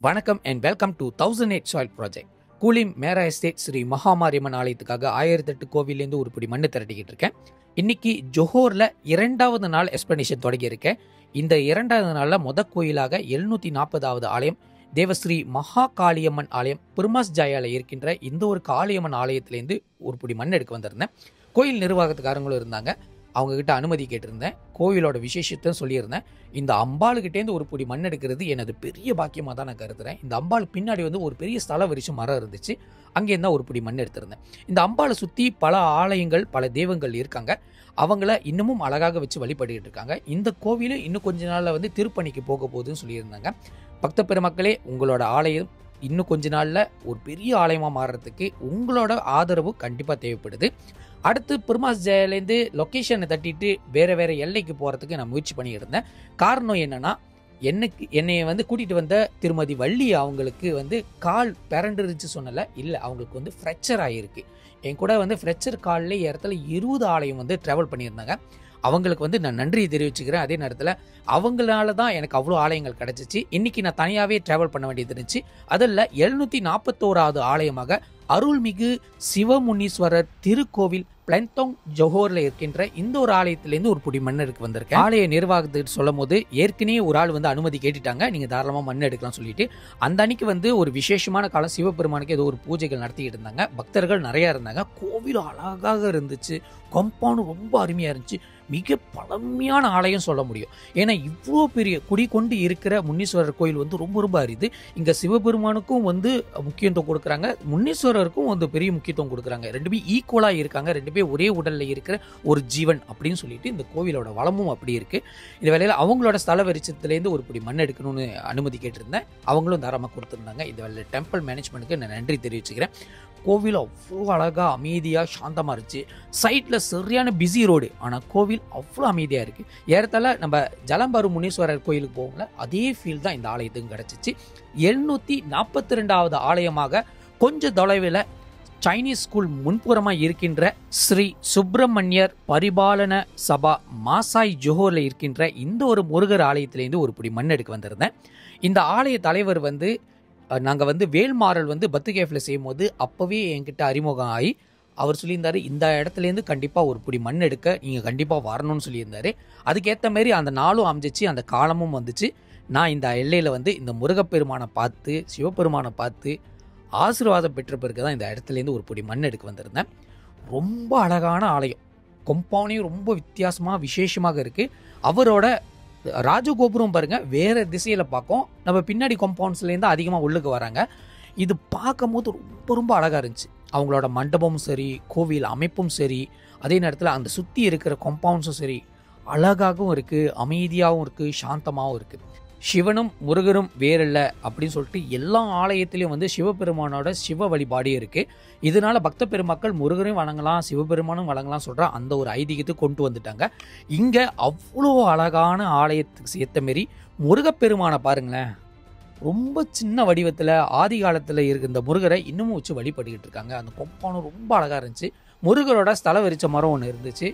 வணக்கம் and welcome to 1008 soil project. Kulim Mera estate Shri Mahamariamman ஆலயத்துக்காக 1008 கோவிலேருந்து ஒரு பிடி மண்ணு திரட்டிக்கிட்டு இருக்கேன். இன்னைக்கு ஜோஹோரில் 2வது நாள் எக்ஸ்பிளனேஷன் தொடங்கியிருக்கேன். இந்த 2வது நாளில் கோயிலாக 740வது ஆலயம் தேவஸ்ரீ மகா காளியம்மன் ஆலயம் பெருமாஸ் ஜாயாவில் இருக்கின்ற இந்த ஒரு காளியம்மன் ஆலயத்திலேருந்து ஒரு பிடி மண் எடுக்க வந்திருந்தேன். கோயில் நிர்வாகத்துக்காரங்களும் இருந்தாங்க. அவங்கக்கிட்ட அனுமதி கேட்டிருந்தேன். கோவிலோட விசேஷத்தையும் சொல்லியிருந்தேன். இந்த அம்பாளுக்கிட்டேருந்து ஒரு பிடி மண் எடுக்கிறது எனது பெரிய பாக்கியமாக தான் நான் கருதுறேன். இந்த அம்பாள் பின்னாடி ஒரு பெரிய ஸ்தல விரிச்சு மரம் இருந்துச்சு. அங்கேருந்து தான் ஒரு பிடி மண் எடுத்திருந்தேன். இந்த அம்பாளை சுற்றி பல ஆலயங்கள் பல தெய்வங்கள் இருக்காங்க. அவங்கள இன்னமும் அழகாக வச்சு வழிபட்டுக்கிட்டு இருக்காங்க. இந்த கோவிலு இன்னும் கொஞ்ச நாளில் திருப்பணிக்கு போக போகுதுன்னு சொல்லியிருந்தாங்க. பக்த பெருமக்களே, உங்களோட ஆலயம் இன்னும் கொஞ்ச நாளில் ஒரு பெரிய ஆலயமாக மாறுறதுக்கு உங்களோட ஆதரவு கண்டிப்பாக தேவைப்படுது. அடுத்து பெருமாஸ் ஜெயிலேருந்து லொக்கேஷனை தட்டிட்டு வேறு எல்லைக்கு போகிறதுக்கு நான் முயற்சி பண்ணியிருந்தேன். காரணம் என்னென்னா, என்னை கூட்டிகிட்டு வந்த திருமதி வள்ளி அவங்களுக்கு கால் பிறண்டுருச்சு சொன்னல, இல்லை அவங்களுக்கு ஃப்ரெக்சர் ஆகிருக்கு. என் கூட ஃப்ரெக்சர் காலில் இடத்துல 20 ஆலயம் ட்ராவல் பண்ணியிருந்தாங்க. அவங்களுக்கு நான் நன்றியை தெரிவிச்சுக்கிறேன். அதே நேரத்தில் அவங்களால தான் எனக்கு அவ்வளோ ஆலயங்கள் கிடச்சிச்சு. இன்றைக்கி நான் தனியாகவே ட்ராவல் பண்ண வேண்டியது இருந்துச்சு. அதில் 741வது ஆலயமாக அருள்மிகு சிவமுனீஸ்வரர் திருக்கோவில் பிளந்தோங் ஜோஹோரில் இருக்கின்ற இந்த ஒரு ஆலயத்திலேருந்து ஒரு பிடி மண் எடுக்க வந்திருக்கேன். ஆலய நிர்வாகத்துக்கு சொல்லும் போது ஏற்கனவே ஒரு ஆள் அனுமதி கேட்டுட்டாங்க, நீங்கள் தாராளமாக மண் எடுக்கலாம் சொல்லிட்டு. அந்த அன்னைக்கு ஒரு விசேஷமான காலம் சிவபெருமானுக்கு ஏதோ ஒரு பூஜைகள் நடத்திக்கிட்டு இருந்தாங்க. பக்தர்கள் நிறையா இருந்தாங்க. கோவில் அழகாக இருந்துச்சு. கம்பவுண்டு ரொம்ப அருமையாக இருந்துச்சு. மிக பழமையான ஆலயம் சொல்ல முடியும். ஏன்னா இவ்வளோ பெரிய குடி கொண்டு இருக்கிற முனீஸ்வரர் கோயில் ரொம்ப அரிது. இங்கே சிவபெருமானுக்கும் முக்கியத்துவம் கொடுக்குறாங்க, முனீஸ்வரருக்கும் பெரிய முக்கியத்துவம் கொடுக்குறாங்க. ரெண்டுமே ஈக்குவலாக இருக்காங்க. ரெண்டு பேரும் ஒரே உடலில் இருக்கிற ஒரு ஜீவன் அப்படின்னு சொல்லிட்டு இந்த கோவிலோட வளமும் அப்படி இருக்குது. இந்த வேலையில் அவங்களோட ஸ்தல வெளிச்சத்துலேருந்து ஒரு பிடி மண் எடுக்கணும்னு அனுமதி கேட்டிருந்தேன். அவங்களும் தாராளமாக கொடுத்துருந்தாங்க. இந்த வேலை டெம்பிள் மேனேஜ்மெண்ட்டுக்கு நான் நன்றி தெரிவிச்சுக்கிறேன். கோவில் அவ்வளோ அழகாக அமைதியாக சாந்தமாக இருந்துச்சு. சைட்டில் சரியான பிஸி ரோடு, ஆனால் கோவில் அவ்வளோ அமைதியாக இருக்குது. ஏறத்தாழ நம்ம ஜலம்பரு முனீஸ்வரர் கோயிலுக்கு போகல, அதே ஃபீல் தான் இந்த ஆலயத்துக்கும் கிடச்சிச்சு. 742வது ஆலயமாக கொஞ்சம் தொலைவில் சைனீஸ் ஸ்கூல் முன்புறமாக இருக்கின்ற ஸ்ரீ சுப்பிரமணியர் பரிபாலன சபா மாசாய் ஜோஹோரில் இருக்கின்ற இந்த ஒரு முருகர் ஆலயத்திலேருந்து ஒரு பிடி மண் எடுக்க வந்திருந்தேன். இந்த ஆலய தலைவர் நாங்கள் வேல்மாறல் பத்து கேஃபில் செய்யும் போது அப்போவே என்கிட்ட அறிமுகம் ஆகி அவர் சொல்லியிருந்தார், இந்த இடத்துலேருந்து கண்டிப்பாக ஒரு பிடி மண் எடுக்க நீங்கள் கண்டிப்பாக வரணும்னு சொல்லியிருந்தார். அதுக்கேற்ற மாரி அந்த நாளும் அமைஞ்சிச்சு, அந்த காலமும் வந்துச்சு. நான் இந்த எல்லையில் இந்த முருகப்பெருமானை பார்த்து சிவபெருமானை பார்த்து ஆசீர்வாதம் பெற்ற பிறகு தான் இந்த இடத்துலேருந்து ஒரு பிடி மண் எடுக்க வந்திருந்தேன். ரொம்ப அழகான ஆலயம். கொம்பவுண்டையும் ரொம்ப வித்தியாசமாக விசேஷமாக இருக்குது. அவரோட ராஜகோபுரம் பாருங்கள், வேறு திசையில் பார்க்கும். நம்ம பின்னாடி காம்பவுண்ட்ஸ்லேருந்து அதிகமாக உள்ளுக்கு வராங்க. இது பார்க்கும் போது ரொம்ப அழகாக இருந்துச்சு. அவங்களோட மண்டபமும் சரி, கோவில் அமைப்பும் சரி, அதே நேரத்தில் அந்த சுற்றி இருக்கிற காம்பவுண்ட்ஸும் சரி, அழகாகவும் இருக்குது, அமைதியாகவும் இருக்குது, சாந்தமாகவும் இருக்குது. சிவனும் முருகரும் வேறில்ல அப்படின்னு சொல்லிட்டு எல்லா ஆலயத்திலையும் சிவபெருமானோட சிவ வழிபாடு இருக்குது. இதனால பக்த பெருமக்கள் முருகரையும் வணங்கலாம், சிவபெருமானும் வணங்கலாம் சொல்கிற அந்த ஒரு ஐதீகத்தை கொண்டு வந்துட்டாங்க. இங்கே அவ்வளோ அழகான ஆலயத்துக்கு சேர்த்த மாரி முருகப்பெருமானை பாருங்களேன், ரொம்ப சின்ன வடிவத்தில் ஆதி காலத்தில் இருக்க இந்த முருகரை இன்னமும் வச்சு வழிபட்டுக்கிட்டு இருக்காங்க. அந்த கொம்பானும் ரொம்ப அழகாக இருந்துச்சு. முருகரோட ஸ்தல விரிச்ச மரம் ஒன்று இருந்துச்சு.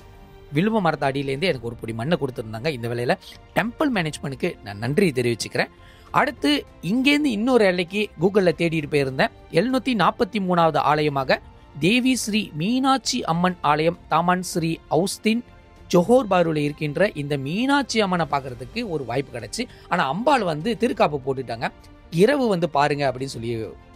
வில்வ மரத்து அடியிலேருந்து எனக்கு ஒரு பிடி மண்ணை கொடுத்துருந்தாங்க. இந்த வேலையில் டெம்பிள் மேனேஜ்மெண்ட்டுக்கு நான் நன்றி தெரிவிச்சுக்கிறேன். அடுத்து இங்கேருந்து இன்னொரு எல்லைக்கு கூகுளில் தேடிட்டு போயிருந்தேன். 743வது ஆலயமாக தேவி ஸ்ரீ மீனாட்சி அம்மன் ஆலயம் தாமான் ஸ்ரீ அவுஸ்தின் ஜோஹோர் பாரூரில் இருக்கின்ற இந்த மீனாட்சி அம்மனை பார்க்கறதுக்கு ஒரு வாய்ப்பு கிடச்சி. ஆனால் அம்பாள் திருக்காப்பு போட்டுட்டாங்க. இரவு பாருங்க அப்படின்னு சொல்லி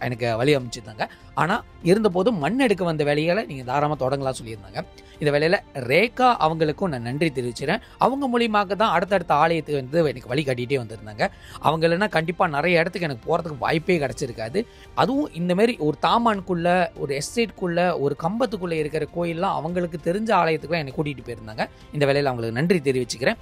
எனக்கு வழி அமைச்சிருந்தாங்க. ஆனால் இருந்தபோதும் மண் எடுக்க வந்த வேலைகளை நீங்கள் தாராளமாக தொடங்கலாம் சொல்லியிருந்தாங்க. இந்த வேலையில் ரேகா அவங்களுக்கும் நான் நன்றி தெரிவிச்சுறேன். அவங்க மூலியமாக தான் அடுத்தடுத்த ஆலயத்துக்கு எனக்கு வழி காட்டிகிட்டே வந்திருந்தாங்க. அவங்க இல்லைன்னா கண்டிப்பாக நிறைய இடத்துக்கு எனக்கு போகிறதுக்கு வாய்ப்பே கிடச்சிருக்காது. அதுவும் இந்தமாரி ஒரு தாமானுக்குள்ளே, ஒரு எஸ்டேட்குள்ளே, ஒரு கம்பத்துக்குள்ளே இருக்கிற கோயிலெலாம் அவங்களுக்கு தெரிஞ்ச ஆலயத்துக்குலாம் என்னை கூட்டிகிட்டு போயிருந்தாங்க. இந்த வேலையில் அவங்களுக்கு நன்றி தெரிவிச்சுக்கிறேன்.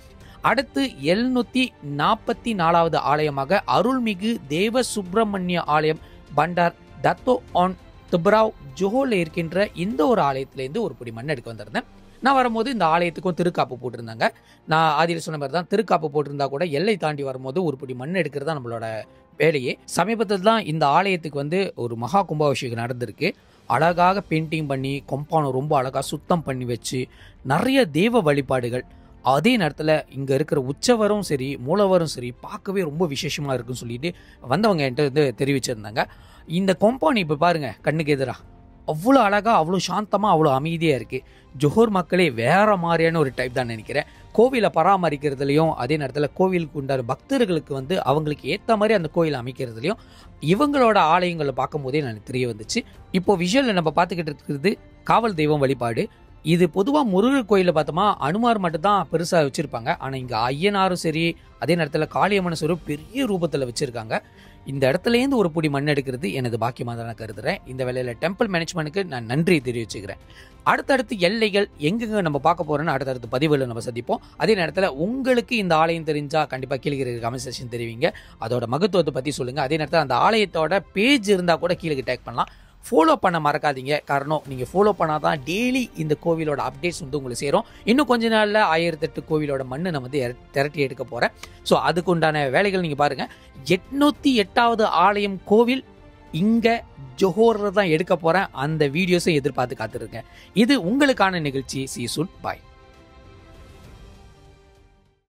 அடுத்து 744வது ஆலயமாக அருள்மிகு தேவ சுப்பிரமணிய ஆலயம் பண்டார் தத்தோ ஆன் துப்ராவ் ஜோஹோரில் இருக்கின்ற இந்த ஒரு ஆலயத்திலேருந்து ஒரு பிடி மண் எடுக்க வந்திருந்தேன். நான் வரும்போது இந்த ஆலயத்துக்கும் திருக்காப்பு போட்டிருந்தாங்க. நான் ஆதியில் சொன்ன மாதிரி தான், திருக்காப்பு போட்டிருந்தா கூட எல்லை தாண்டி வரும்போது ஒரு பிடி மண் எடுக்கிறது தான் நம்மளோட வேலையே. சமீபத்தில் தான் இந்த ஆலயத்துக்கு ஒரு மகா கும்பாபிஷேகம் நடந்திருக்கு. அழகாக பெயிண்டிங் பண்ணி, கொம்பானை ரொம்ப அழகாக சுத்தம் பண்ணி வச்சு, நிறைய தெய்வ வழிபாடுகள், அதே நேரத்தில் இங்கே இருக்கிற உச்சவரும் சரி மூலவரும் சரி பார்க்கவே ரொம்ப விசேஷமாக இருக்குன்னு சொல்லிட்டு வந்தவங்க என்கிட்ட வந்து தெரிவிச்சிருந்தாங்க. இந்த காம்பவுண்ட் இப்போ பாருங்கள் கண்ணுக்கு எதிராக அவ்வளோ அழகாக அவ்வளோ சாந்தமாக அவ்வளோ அமைதியாக இருக்குது. ஜோஹர் மக்களே வேறு மாதிரியான ஒரு டைப் தான் நினைக்கிறேன். கோவிலை பராமரிக்கிறதுலையும் அதே நேரத்தில் கோவிலுக்கு உண்டான பக்தர்களுக்கு வந்து அவங்களுக்கு ஏற்ற மாதிரி அந்த கோயிலை அமைக்கிறதுலையும் இவங்களோட ஆலயங்களை பார்க்கும்போதே எனக்கு தெரிய வந்துச்சு. இப்போ விஷுவலில் நம்ம பார்த்துக்கிட்டு இருக்கிறது காவல் தெய்வம் வழிபாடு. இது பொதுவாக முருகர் கோயிலில் பார்த்தோமா அனுமார் மட்டும் தான் பெருசாக வச்சுருப்பாங்க. ஆனால் இங்கே ஐயனாரும் சரி அதே நேரத்தில் காளியம்மனும் பெரிய ரூபத்தில் வச்சுருக்காங்க. இந்த இடத்துலேருந்து ஒரு புடி மண் எடுக்கிறது எனது பாக்கியமாக தான் நான் கருதுகிறேன். இந்த வேலையில் டெம்பிள் மேனேஜ்மெண்ட்டுக்கு நான் நன்றி தெரிவிச்சுக்கிறேன். அடுத்தடுத்து எல்லைகள் எங்கெங்க நம்ம பார்க்க போகிறோன்னு அடுத்தடுத்து பதிவுகளில் நம்ம சந்திப்போம். அதே நேரத்தில் உங்களுக்கு இந்த ஆலயம் தெரிஞ்சால் கண்டிப்பாக கீழே இருக்கிற கமெண்ட் செக்ஷன் தெரிவிங்க. அதோட மகத்துவத்தை பற்றி சொல்லுங்கள். அதே நேரத்தில் அந்த ஆலயத்தோட பேஜ் இருந்தால் கூட கீழே டேக் பண்ணலாம். ஃபாலோ பண்ண மறக்காதீங்க. காரணம் நீங்கள் ஃபாலோ பண்ணால் தான் டெய்லி இந்த கோவிலோட அப்டேட்ஸ் வந்து உங்களுக்கு சேரும். இன்னும் கொஞ்ச நாளில் 1008 கோவிலோட மண்ணு நான் வந்து திரட்டி எடுக்க போகிறேன். ஸோ அதுக்கு உண்டான வேலைகள் நீங்கள் பாருங்கள். 808வது ஆலயம் கோவில் இங்கே ஜோஹோரில் தான் எடுக்க போகிறேன். அந்த வீடியோஸை எதிர்பார்த்து காத்துருங்க. இது உங்களுக்கான நிகழ்ச்சி. See you soon. Bye.